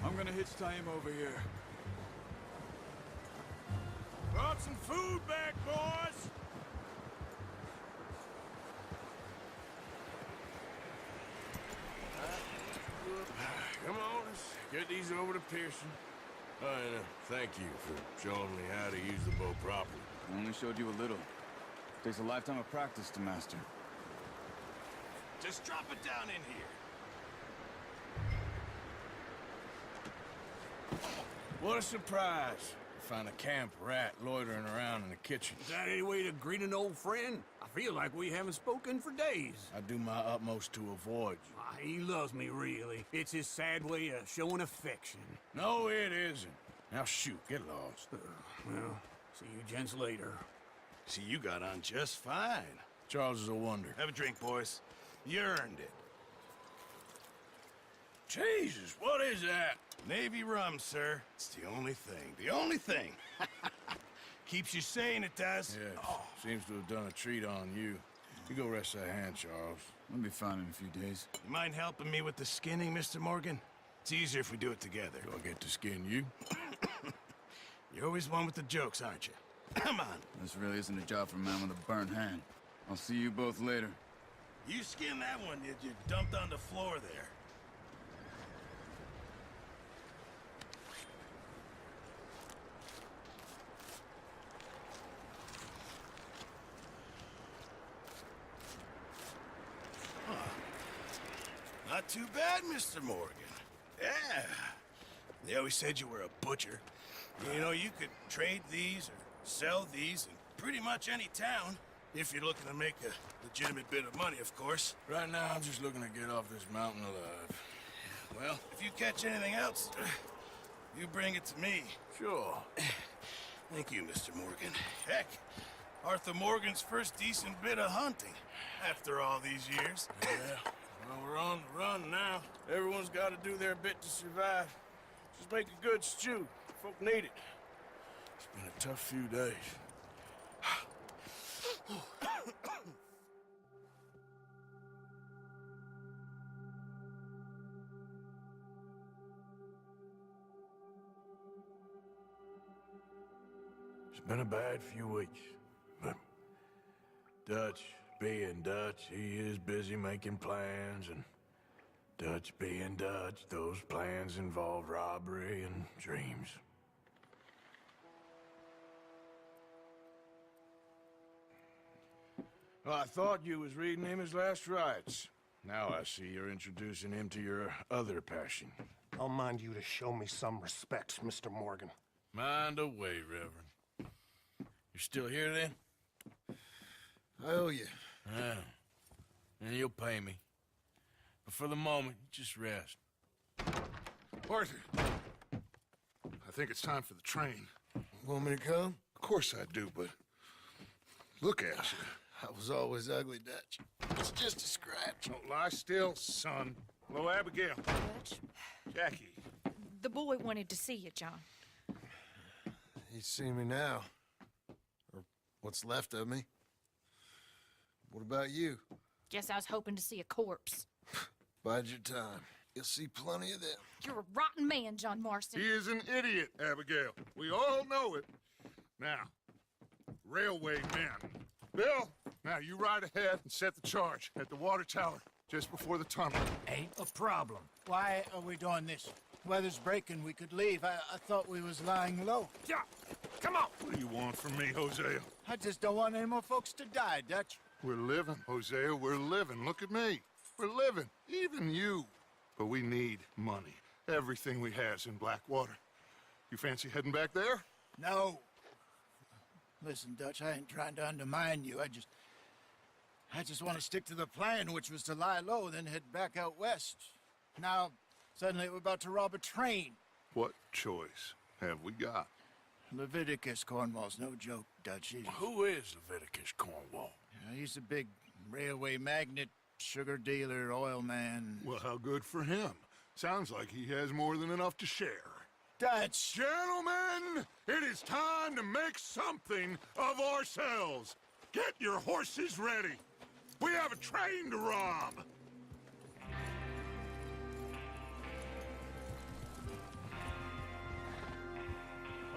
I'm gonna hitch Taima over here. Brought some food back, boys! Come on, let's get these over to Pearson. And thank you for showing me how to use the bow properly. I only showed you a little. Takes a lifetime of practice to master. Just drop it down in here. What a surprise. Find a camp rat loitering around in the kitchen. Is that any way to greet an old friend? I feel like we haven't spoken for days. I do my utmost to avoid you. He loves me, really. It's his sad way of showing affection. No, it isn't. Now shoot, get lost. Well, see you gents later. See, you got on just fine. Charles is a wonder. Have a drink, boys. You earned it. Jesus, what is that? Navy rum, sir. It's the only thing. The only thing. Keeps you sane, it does. Yes. Seems to have done a treat on you. You go rest that hand, Charles. I'll be fine in a few days. You mind helping me with the skinning, Mr. Morgan? It's easier if we do it together. Do I get to skin you? You're always one with the jokes, aren't you? Come on. This really isn't a job for a man with a burnt hand. I'll see you both later. You skinned that one you dumped on the floor there. Not too bad, Mr. Morgan. Yeah. They always said you were a butcher. You know, you could trade these or sell these in pretty much any town. If you're looking to make a legitimate bit of money, of course. Right now, I'm just looking to get off this mountain alive. Well, if you catch anything else, you bring it to me. Sure. Thank you, Mr. Morgan. Heck, Arthur Morgan's first decent bit of hunting after all these years. Yeah. Well, we're on the run now. Everyone's got to do their bit to survive. Just make a good stew. Folk need it. It's been a tough few days. It's been a bad few weeks, but Dutch being Dutch, he is busy making plans, and Dutch being Dutch, those plans involve robbery and dreams. Well, I thought you was reading him his last rites. Now I see you're introducing him to your other passion. I'll mind you to show me some respect, Mr. Morgan. Mind away, Reverend. You're still here, then? I owe you. Yeah. And you'll pay me. But for the moment, just rest. Arthur, I think it's time for the train. Want me to come? Of course I do, but look at you. I was always ugly, Dutch. It's just a scratch. Don't lie still, son. Hello, Abigail. Dutch, Jackie. the boy wanted to see you, John. He's seen me now. Or what's left of me. What about you? Guess I was hoping to see a corpse. Bide your time. You'll see plenty of them. You're a rotten man, John Marston. He is an idiot, Abigail. We all know it. Now, railway men. Bill, now you ride ahead and set the charge at the water tower just before the tunnel. Ain't a problem. Why are we doing this? Weather's breaking. We could leave. I thought we was lying low. Yeah, come on. What do you want from me, Hosea? I just don't want any more folks to die, Dutch. We're living, Hosea. We're living. Look at me. We're living. Even you. But we need money. Everything we has in Blackwater. You fancy heading back there? No. Listen, Dutch, I ain't trying to undermine you. I just want to stick to the plan, which was to lie low, then head back out west. Now, suddenly we're about to rob a train. What choice have we got? Leviticus Cornwall's no joke, Dutch. Who is Leviticus Cornwall? He's a big railway magnate, sugar dealer, oil man. Well, how good for him. Sounds like he has more than enough to share. Dutch! Gentlemen, it is time to make something of ourselves. Get your horses ready. We have a train to rob.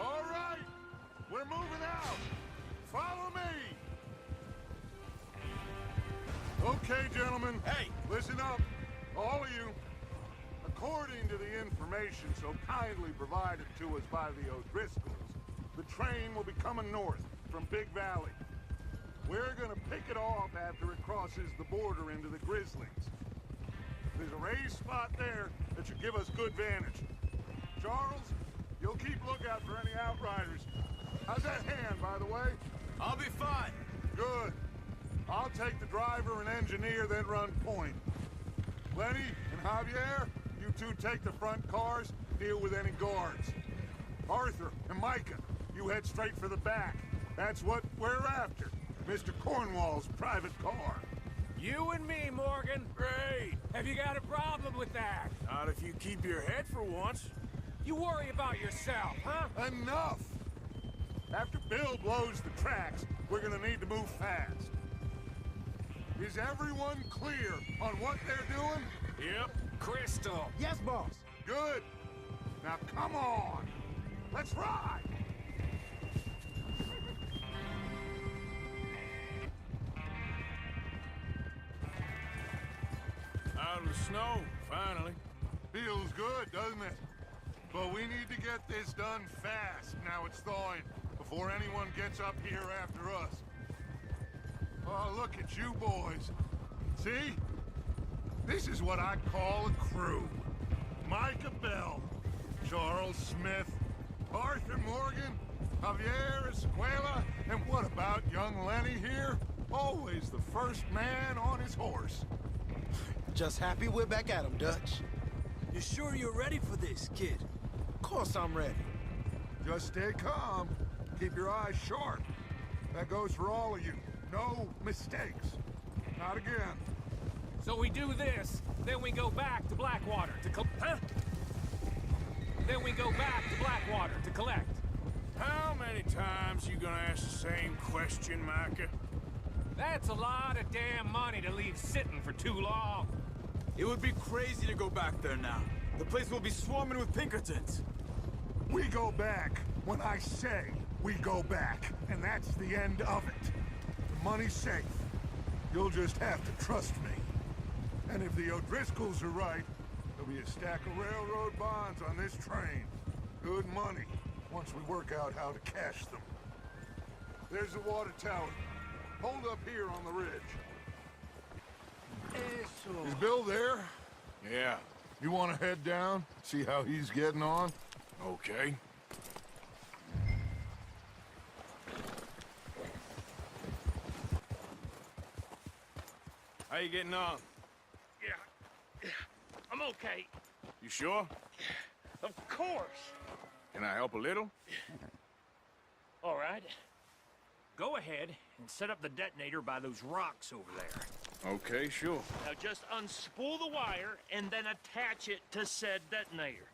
All right, we're moving out. Follow me. Okay, gentlemen. Hey! Listen up, all of you. According to the information so kindly provided to us by the O'Driscolls, the train will be coming north from Big Valley. We're gonna pick it off after it crosses the border into the Grizzlings. There's a raised spot there that should give us good vantage. Charles, you'll keep lookout for any outriders. How's that hand, by the way? I'll be fine. Good. I'll take the driver and engineer, then run point. Lenny and Javier, you two take the front cars, deal with any guards. Arthur and Micah, you head straight for the back. That's what we're after. Mr. Cornwall's private car. You and me, Morgan. Great. Have you got a problem with that? Not if you keep your head for once. You worry about yourself, huh? Enough! After Bill blows the tracks, we're gonna need to move fast. Is everyone clear on what they're doing? Yep. Crystal. Yes, boss. Good. Now come on. Let's ride. Out of the snow, finally. Feels good, doesn't it? But we need to get this done fast. Now it's thawing, before anyone gets up here after us. Oh, look at you boys. See? This is what I call a crew. Micah Bell, Charles Smith, Arthur Morgan, Javier Escuela, and what about young Lenny here? Always the first man on his horse. Just happy we're back at 'em, Dutch. You sure you're ready for this, kid? Of course I'm ready. Just stay calm. Keep your eyes sharp. That goes for all of you. No mistakes. Not again. So we do this, then we go back to Blackwater to Then we go back to Blackwater to collect. How many times you gonna ask the same question, Micah? That's a lot of damn money to leave sitting for too long. It would be crazy to go back there now. The place will be swarming with Pinkertons. We go back when I say we go back, and that's the end of it. The money's safe. You'll just have to trust me. And if the O'Driscolls are right, there'll be a stack of railroad bonds on this train. Good money, once we work out how to cash them. There's the water tower. Hold up here on the ridge. Is Bill there? Yeah. You want to head down, see how he's getting on? Okay. How you getting on? Yeah, I'm okay. You sure? Of course. Can I help a little? All right. Go ahead and set up the detonator by those rocks over there. Okay, sure. Now just unspool the wire and then attach it to said detonator.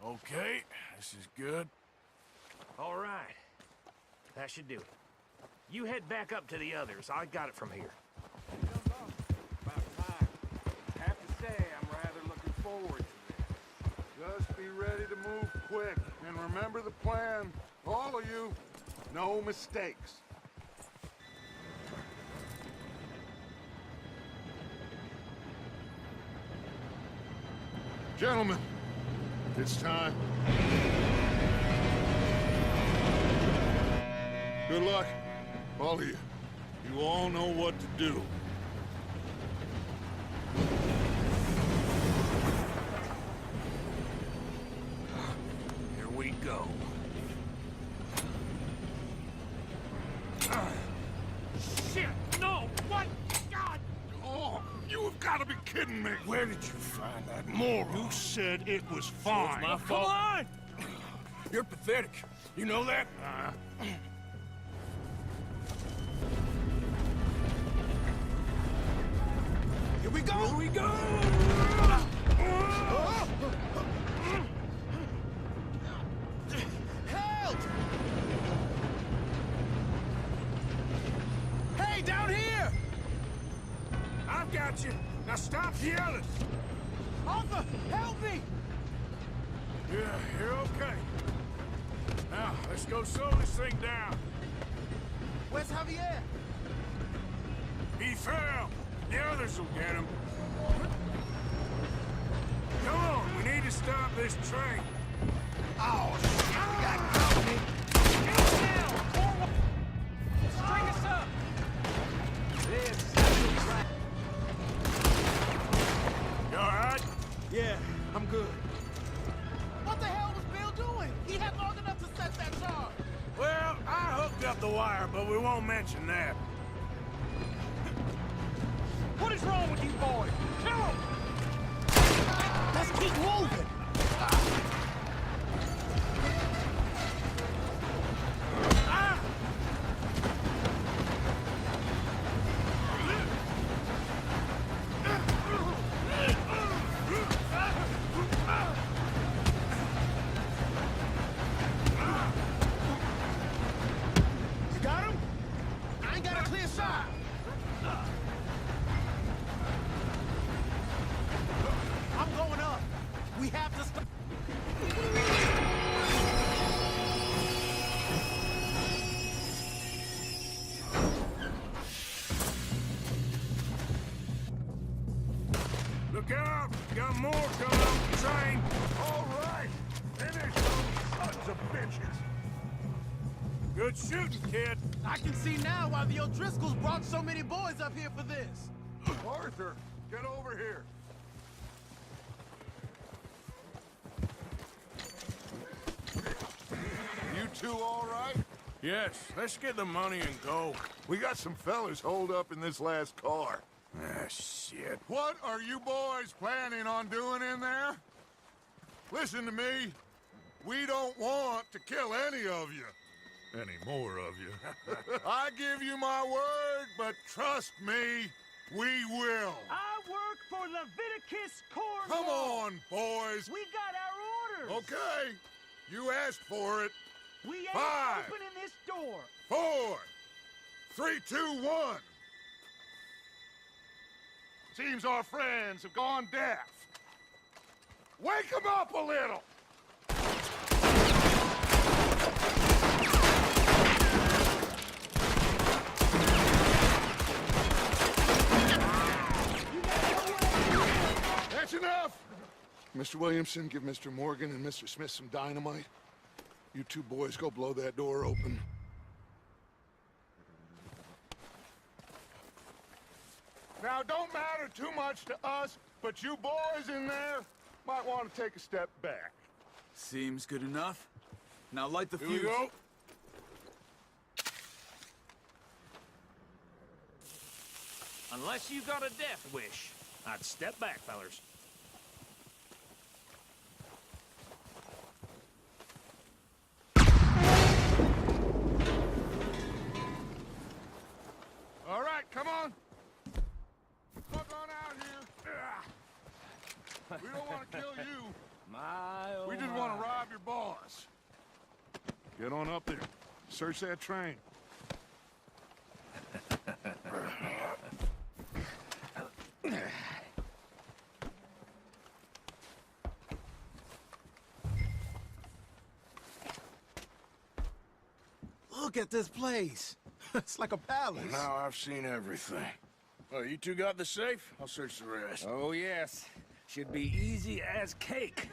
Okay, This is good. All right. That should do it. You head back up to the others. I got it from here. About time. Have to say, I'm rather looking forward to this. Just be ready to move quick. And remember the plan. All of you. No mistakes. Gentlemen, it's time. Good luck, all of you. You all know what to do. Here we go. Shit! No! What? God! Oh, you have got to be kidding me. Where did you find that moron? You said it was fine. My fault. Come on! You're pathetic. You know that? Here we go! Here we go! Help! Hey, down here! I've got you. Now stop yelling. Arthur, help me! Yeah, you're okay. Now, let's go slow this thing down. Where's Javier? He fell. The others will get him. Come on, we need to stop this train. Oh, shit, we got company! Get down! String us up! You all right? Yeah, I'm good. What the hell was Bill doing? He had long enough to set that charge. Well, I hooked up the wire, but we won't mention that. What is wrong with you boys? Kill him! Let's keep moving. You got him? I ain't got a clear shot. I'm going up. We have to stop. Look out! Got more coming off the train. All right. Finish those sons of bitches. Good shooting, kid. I can see now why the O'Driscolls brought so many boys up here for this. Arthur, get over here. You two all right? Yes, let's get the money and go. We got some fellas holed up in this last car. Ah, shit. What are you boys planning on doing in there? Listen to me. We don't want to kill any of you. Any more of you. I give you my word, but trust me, we will. I work for Leviticus Corps. Come on, boys. We got our orders. Okay. You asked for it. We ain't 5, opening this door. 4, 3, 2, 1. Seems our friends have gone deaf. Wake them up a little. That's enough. Mr. Williamson, give Mr. Morgan and Mr. Smith some dynamite. You two boys go blow that door open. Now, don't matter too much to us, but you boys in there might want to take a step back. Seems good enough. Now light the Here we fuse. go. Unless you got a death wish, I'd step back, fellers. All right, come on. Look on out here. We don't want to kill you. My, oh We just my. want to rob your boss. Get on up there. Search that train. Look at this place. It's like a palace. Now I've seen everything. Oh, you two got the safe? I'll search the rest. Oh, yes. Should be easy as cake.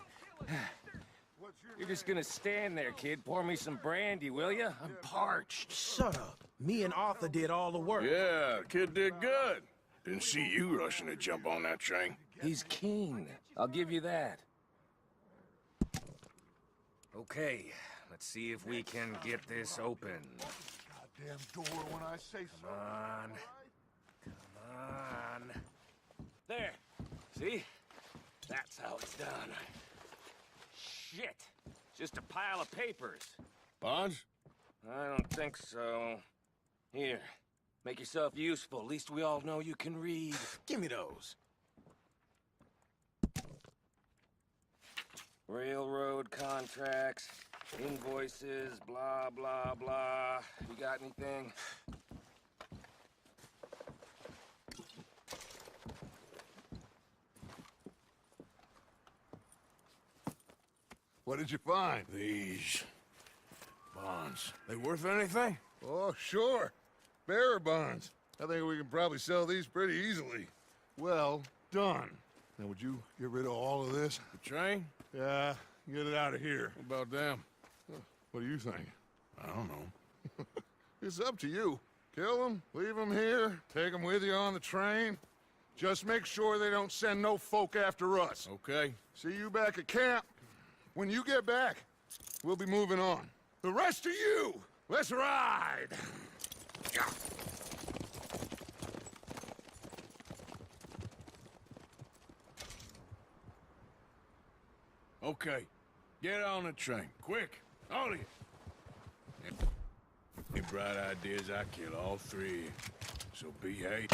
You're just gonna stand there, kid. Pour me some brandy, will you? I'm parched. Shut up. Me and Arthur did all the work. Yeah, kid did good. Didn't see you rushing to jump on that train. He's keen. I'll give you that. Okay, let's see if we can get this open. Goddamn door when I say so. Come on. Come on. There. See? That's how it's done. Shit. Just a pile of papers. Bonds? I don't think so. Here. Make yourself useful. At least we all know you can read. Give me those. Railroad contracts, invoices, blah, blah, blah. You got anything? What did you find? These bonds. They worth anything? Oh, sure. Bearer bonds. I think we can probably sell these pretty easily. Well done. Now, would you get rid of all of this? The train? Yeah, get it out of here. What about them? What do you think? I don't know. It's up to you. Kill them, leave them here, take them with you on the train. Just make sure they don't send no folk after us. Okay. See you back at camp. When you get back, we'll be moving on. The rest of you, let's ride! Okay. Get on the train. Quick. All of you. Any bright ideas, I kill all three. So behave.